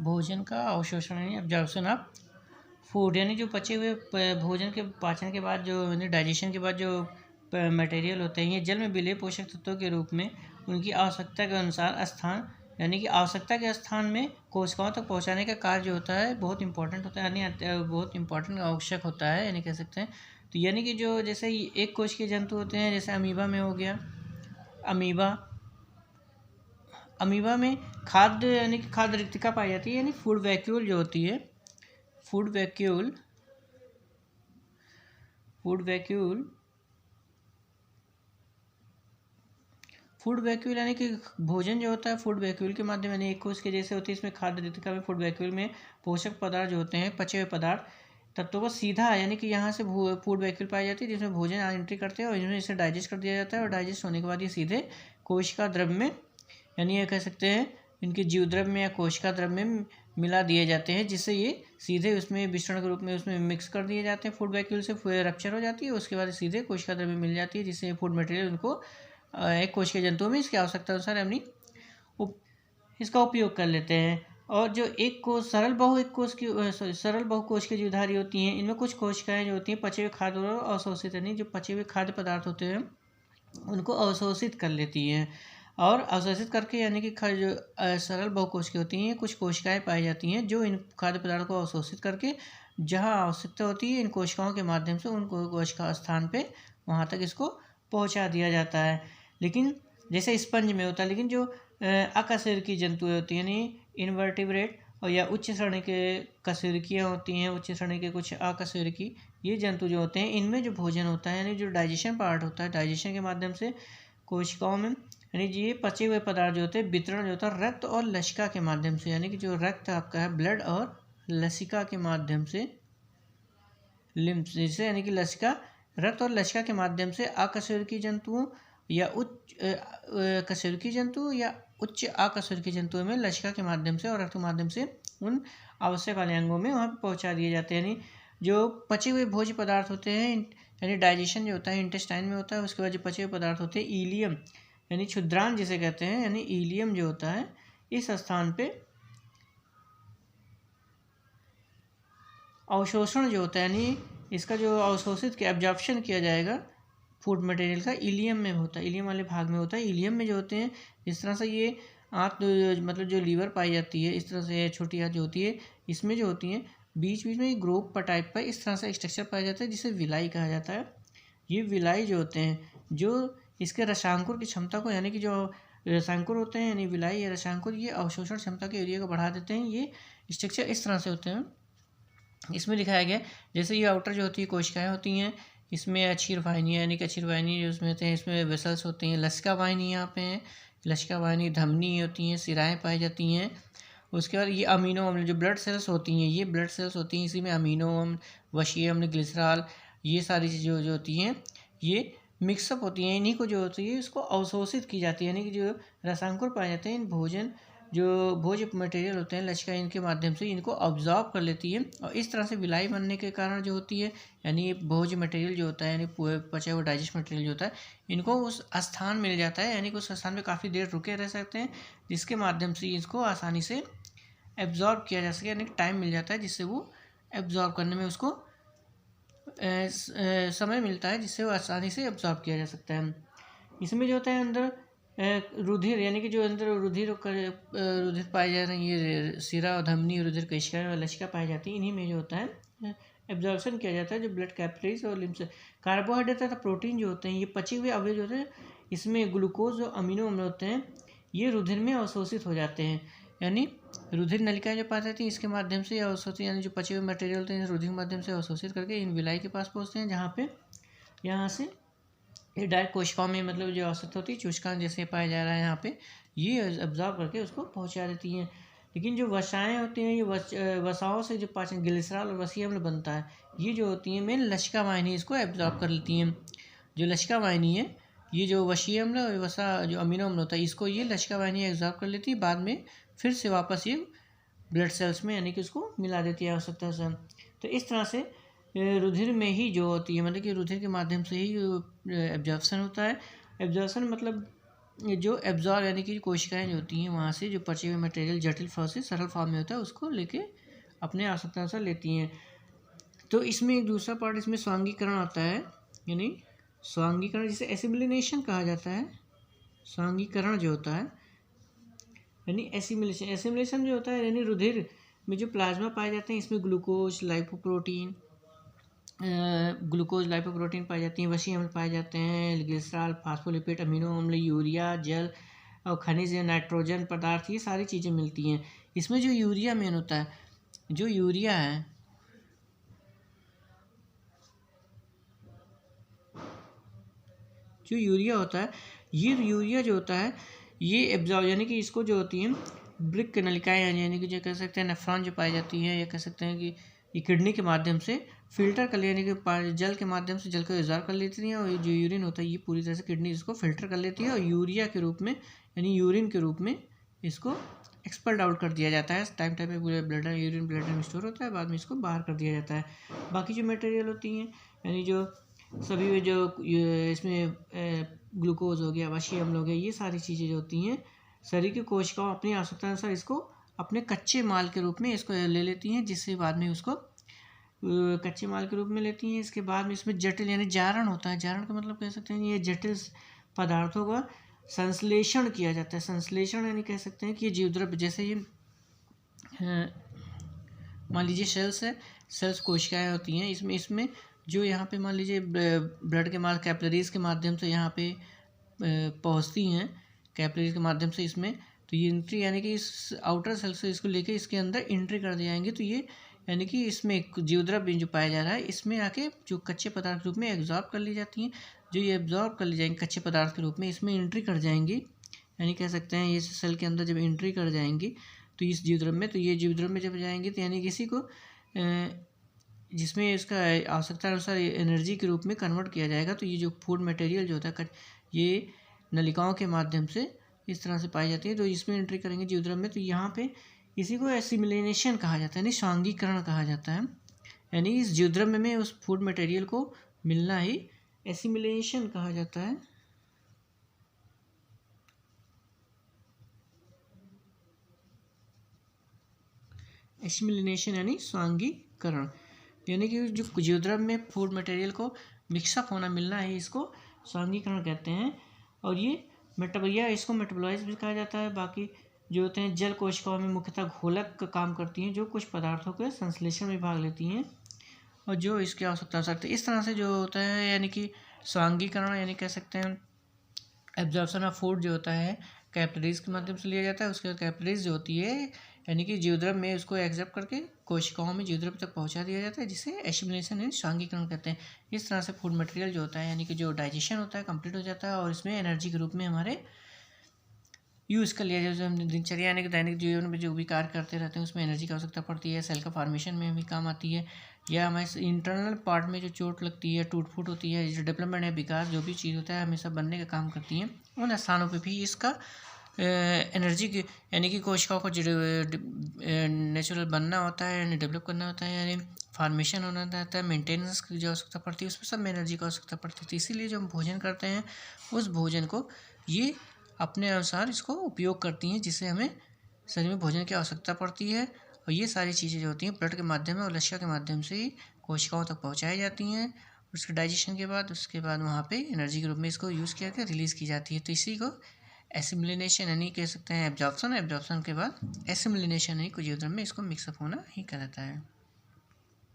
भोजन का अवशोषण यानी एब्जॉर्प्शन ऑफ फूड, यानी जो पचे हुए भोजन के पाचन के बाद जो यानी डाइजेशन के बाद जो मटेरियल होते हैं, ये जल में विलेय पोषक तत्वों के रूप में उनकी आवश्यकता के अनुसार स्थान यानी कि आवश्यकता के स्थान में कोशिकाओं तक पहुंचाने का कार्य जो होता है बहुत इंपॉर्टेंट होता है, यानी बहुत इंपॉर्टेंट आवश्यक होता है, यानी कह सकते हैं। तो यानी कि जो जैसे एक कोश के जंतु होते हैं, जैसे अमीबा में हो गया, अमीबा में खाद्य यानी कि खाद्य रिक्तिका पाई जाती है, यानी फूड वैक्यूल जो होती है, फूड वैक्यूल यानी कि भोजन जो होता है फूड वैक्यूल के माध्यम यानी एक कोश के जैसे होती है। इसमें खाद्य रिक्तिका में फूड वैक्यूल में पोषक पदार्थ जो होते हैं, पचे हुए पदार्थ तत्वों को सीधा यानी कि यहाँ से फूड वैक्यूल पाई जाती है, जिसमें भोजन एंट्री करते हैं और इसमें इसे डाइजेस्ट कर दिया जाता है, और डाइजेस्ट होने के बाद ये सीधे कोशिका द्रव्य में यानी ये कह सकते हैं इनके जीवद्रव्य में या कोशिका द्रव्य में मिला दिए जाते हैं, जिससे ये सीधे उसमें मिश्रण के रूप में उसमें मिक्स कर दिए जाते हैं। फूड वैक्यूल से रप्चर हो जाती है, उसके बाद सीधे कोशिका द्रव्य में मिल जाती है, जिससे फूड मटेरियल उनको एक कोश के जंतुओं में इसकी आवश्यकता अनुसार अपनी इसका उपयोग कर लेते हैं। और जो एक कोश सरल बहुकोश की जीवधारी होती हैं, इनमें कुछ कोशिकाएं जो होती हैं पचे हुए खाद्य और अवशोषित यानी जो पचे हुए खाद्य पदार्थ होते हैं उनको अवशोषित कर लेती हैं, और अवशोषित करके यानी कि जो सरल बहुकोश की होती हैं कुछ कोशिकाएं पाई जाती हैं जो इन खाद्य पदार्थों को अवशोषित करके जहां आवश्यकता होती है इन कोशिकाओं के माध्यम से उन कोशिका स्थान पे वहां तक इसको पहुंचा दिया जाता है। लेकिन जैसे स्पंज में होता है, लेकिन जो अकशेरुकी जंतु होती हैं यानी इनवर्टिब्रेट और या उच्च श्रेणी के कशेरुकियाँ होती हैं, उच्च श्रेणी के कुछ अकशेरुकी ये जंतु जो होते हैं, इनमें जो भोजन होता है यानी जो डाइजेशन पार्ट होता है, डाइजेशन के माध्यम से कोशिकाओं में यानी ये पचे हुए पदार्थ जो होते हैं वितरण जो होता है रक्त और लसिका के माध्यम से, यानी कि जो रक्त आपका है ब्लड और लसिका के माध्यम से लिम्फ जैसे यानी कि लसिका रक्त और लसिका के माध्यम से अकशेरुकी जंतुओं या उच्च कशेरुकी जंतु या उच्च अकशेरुकी जंतुओं में लसिका के माध्यम से और रक्त के माध्यम से उन आवश्यक अंगों में वहाँ पहुँचा दिए जाते हैं। यानी जो पचे हुए भोज्य पदार्थ होते हैं यानी डाइजेशन जो होता है इंटेस्टाइन में होता है, उसके बाद जो पचे हुए पदार्थ होते हैं इलियम यानी क्षुद्रांग जिसे कहते हैं, यानी इलियम जो होता है इस स्थान पे अवशोषण जो होता है यानी इसका जो अवशोषित एब्जॉर्प्शन किया जाएगा फूड मटेरियल का इलियम में होता है, इलियम वाले भाग में होता है। इलियम में जो होते हैं इस तरह से ये आंत मतलब जो लीवर पाई जाती है इस तरह से छोटी आंत जो होती है इसमें जो होती हैं बीच बीच में ग्रोप टाइप का इस तरह से स्ट्रक्चर पाया जाता है जिसे विलाई कहा जाता है। ये विलाई जो होते हैं जो इसके रसांकुर की क्षमता को यानी कि जो रसांकुर होते हैं यानी विलाई या रसांकुर ये अवशोषण क्षमता के एरिया को बढ़ा देते हैं। ये स्ट्रक्चर इस तरह से होते हैं, इसमें दिखाया गया जैसे ये आउटर जो होती है कोशिकाएं होती हैं, इसमें अक्षीर वाहिनी यानी कि अक्षीर वाहिनी जो उसमें होते हैं इसमें वेसल्स होती हैं, लसिका वाहिनी यहाँ पे है, लसिका वाहिनी धमनी होती हैं, सिराएँ पाई जाती हैं। उसके बाद ये अमीनो अम्ल जो ब्लड सेल्स होती हैं ये ब्लड सेल्स होती हैं, इसी में अमीनो अम्ल वशीय अम्ल ग्लिसरॉल ये सारी चीज़ें जो होती हैं ये मिक्सअप होती हैं, इन्हीं को जो होती है इसको अवशोषित की जाती है, यानी कि जो रसांकुर पाए जाते हैं इन भोज्य मटेरियल होते हैं लसिका इनके माध्यम से इनको ऑब्जॉर्व कर लेती है, और इस तरह से विलाई बनने के कारण जो होती है यानी भोज्य मटेरियल जो होता है यानी पचा हुआ डाइजेस्ट मटेरियल जो होता है इनको उस स्थान मिल जाता है, यानी कि उस स्थान में काफ़ी देर रुके रह सकते हैं जिसके माध्यम से इसको आसानी से एब्जॉर्ब किया जा सके, यानी कि टाइम मिल जाता है जिससे वो एब्जॉर्ब करने में उसको समय मिलता है जिससे वो आसानी से एब्जॉर्ब किया जा सकता है। इसमें जो होता है अंदर रुधिर यानी कि जो अंदर रुधिर पाए जा रहे हैं ये सिरा और धमनी रुधिर कोशिका और लसिका पाई जाती है, इन्हीं में जो होता है एब्जॉर्प्शन किया जाता है जो ब्लड कैपिलरीज और लिम्फ कार्बोहाइड्रेट तथा प्रोटीन जो होते हैं ये पचे हुए अवयव जो होते हैं इसमें ग्लूकोज और अमीनो अम्ल होते हैं ये रुधिर में अवशोषित हो जाते हैं, यानी रुधिर नलिकाएं जो पाई जाती हैं इसके माध्यम से अवशोषित यानी जो पचे हुए मटेरियल होते हैं रुधिर के माध्यम से अवशोषित करके इन विलाई के पास पहुँचते हैं, जहाँ पे यहाँ से ये डायरेक्ट कोशिकाओं में मतलब जो आवश्यकता होती है चूषकांक जैसे पाया जा रहा है यहाँ पे ये एब्जॉर्ब करके उसको पहुँचा देती हैं। लेकिन जो वसाएँ होती हैं ये वसाओं से जो पाचन ग्लिसरॉल और वसीय अम्ल बनता है ये जो होती हैं मेन लसिका वाहिनी इसको एब्जॉर्ब कर लेती हैं। जो लसिका वाहिनी है ये जो वसीय अम्ल और वसा जो अमीनो अम्ल होता है इसको ये लसिका वाहिनी एब्जॉर्ब कर लेती है, बाद में फिर से वापस ये ब्लड सेल्स में यानी कि उसको मिला देती है आवश्यकता से। तो इस तरह से रुधिर में ही जो होती है मतलब कि रुधिर के माध्यम से ही एब्जॉर्प्शन होता है। एब्जॉर्प्शन मतलब ये जो एब्जॉर्ब यानी कि कोशिकाएं जो होती हैं वहाँ से जो पचे हुए मटेरियल जटिल फॉर्म से सरल फॉर्म में होता है उसको लेके अपने आवश्यकता अनुसार लेती हैं। तो इसमें एक दूसरा पार्ट इसमें स्वांगीकरण आता है, यानी स्वांगीकरण जिसे एसिमिलेशन कहा जाता है। स्वांगीकरण जो होता है यानी एसिमिलेशन, एसिमिलेशन जो होता है यानी रुधिर में जो प्लाज्मा पाए जाते हैं इसमें ग्लूकोज लाइपोप्रोटीन पाए जाती हैं, वसी अम्ल पाए जाते हैं, ग्लिसरॉल, फास्फोलिपिड, अमीनो अम्ल, यूरिया, जल और खनिज, नाइट्रोजन पदार्थ, ये सारी चीज़ें मिलती हैं। इसमें जो यूरिया मेन होता है, जो यूरिया है जो यूरिया होता है, ये यूरिया जो होता है ये एब्जॉर्ब यानी कि इसको जो होती हैं वृक्क नलिकाएँ यानी कि जो कह सकते हैं नेफ्रॉन जो पाई जाती हैं, या कह सकते हैं कि ये किडनी के माध्यम से फिल्टर कर यानी कि जल के माध्यम से जल को एब्जॉर्ब कर लेती हैं, और जो यूरिन होता है ये पूरी तरह से किडनी इसको फिल्टर कर लेती है और यूरिया के रूप में यानी यूरिन के रूप में इसको एक्सपेल्ड आउट कर दिया जाता है। टाइम पे पूरे यूरिन ब्लड में स्टोर होता है, बाद में इसको बाहर कर दिया जाता है। बाकी जो मटेरियल होती हैं यानी जो सभी में जो इसमें ग्लूकोज हो गया, वसी अम्ल हो गया, ये सारी चीज़ें जो होती हैं शरीर की कोशिकाओं अपनी आवश्यकता अनुसार इसको अपने कच्चे माल के रूप में इसको ले लेती हैं, जिससे बाद में उसको कच्चे माल के रूप में लेती हैं। इसके बाद में इसमें जटिल यानी जारण होता है। जारण का मतलब कह सकते हैं ये जटिल पदार्थों का संश्लेषण किया जाता है। संश्लेषण यानी कह सकते हैं कि ये जीवद्रव्य जैसे ये मान लीजिए सेल्स है, सेल्स कोशिकाएं होती हैं, इसमें जो यहाँ पे मान लीजिए ब्लड के माध्यम कैपिलरीज के माध्यम से यहाँ पे पहुँचती हैं, कैपिलरीज के माध्यम से इसमें, तो ये एंट्री यानी कि इस आउटर सेल से इसको लेके इसके अंदर एंट्री कर दिए जाएंगे, तो ये यानी कि इसमें जीवद्रव्य जो पाया जा रहा है इसमें आके जो कच्चे पदार्थ के रूप में एब्जॉर्ब कर ली जाती हैं। जो ये एब्जॉर्ब कर ली जाएंगी कच्चे पदार्थ के रूप में, इसमें एंट्री कर जाएंगी, यानी कह सकते हैं ये सेल के अंदर जब एंट्री कर जाएंगी तो इस जीवद्रव्य में, तो ये जीवद्रव्य में जब जाएंगे तो यानी किसी को जिसमें इसका आवश्यकता अनुसार एनर्जी के रूप में कन्वर्ट किया जाएगा। तो ये जो फूड मटेरियल जो होता है ये नलिकाओं के माध्यम से इस तरह से पाई जाती है, तो इसमें एंट्री करेंगे जीवद्रव्य में, तो यहाँ पे इसी को एसिमिलेशन कहा जाता है, यानी स्वांगीकरण कहा जाता है। यानी इस जीवद्रव्य में उस फूड मटेरियल को मिलना ही एसिमिलेशन कहा जाता है। एसिमिलेशन यानी स्वांगीकरण, यानी कि जो जीवद्रव्य में फूड मटेरियल को मिक्सअप होना मिलना है इसको स्वांगीकरण कहते हैं। और ये इसको मेटाबोलाइज भी कहा जाता है। बाकी जो होते हैं जल कोशिकाओं में मुख्यतः घोलक का काम करती हैं, जो कुछ पदार्थों के संश्लेषण में भाग लेती हैं और जो इसकी आवश्यकता सकती है। इस तरह से जो होता है यानी कि स्वांगीकरण यानी कह सकते हैं एब्जॉर्प्शन ऑफ फूड जो होता है कैपिलरीज के माध्यम से लिया जाता है। उसके बाद कैपिलरीज जो होती है यानी कि जीवद्रव्य में उसको एक्सेप्ट करके कोशिकाओं में जीवद्रव्य तक पहुंचा दिया जाता है, जिसे एसिमिलेशन यानी स्वांगीकरण कहते हैं। इस तरह से फूड मटेरियल जो होता है यानी कि जो डाइजेशन होता है कंप्लीट हो जाता है और इसमें एनर्जी के रूप में हमारे यूज़ कर लिया जाए। जो हम दिनचर्या यानी कि दैनिक जीवन में जो भी कार्य करते रहते हैं उसमें एनर्जी की आवश्यकता पड़ती है, सेल का फॉर्मेशन में भी काम आती है, या हमारे इंटरनल पार्ट में जो चोट लगती है, टूट फूट होती है, जो डेवलपमेंट या विकास जो भी चीज़ होता है हमेशा बनने का काम करती हैं। उन स्थानों पे भी इसका एनर्जी की यानी कि कोशिकाओं को नेचुरल बनना होता है यानी डेवलप करना होता है, यानी फॉर्मेशन होना रहता है, मेंटेनेंस की जो आवश्यकता पड़ती है उसमें सब में एनर्जी की आवश्यकता पड़ती है। तो इसीलिए जो हम भोजन करते हैं उस भोजन को ये अपने अनुसार इसको उपयोग करती हैं, जिससे हमें शरीर में भोजन की आवश्यकता पड़ती है। और ये सारी चीज़ें जो होती हैं ब्लड के माध्यम में और लसिया के माध्यम से ही कोशिकाओं तक पहुँचाई जाती हैं। उसके डाइजेशन के बाद उसके बाद वहाँ पे एनर्जी के रूप में इसको यूज़ किया रिलीज़ की जाती है। तो इसी को एसिमिलेशन यानी कह सकते हैं एब्जॉर्प्शन के बाद एसिमिलेशन यानी कुछ जीवद्रव्य में इसको मिक्सअप होना ही कहलाता है।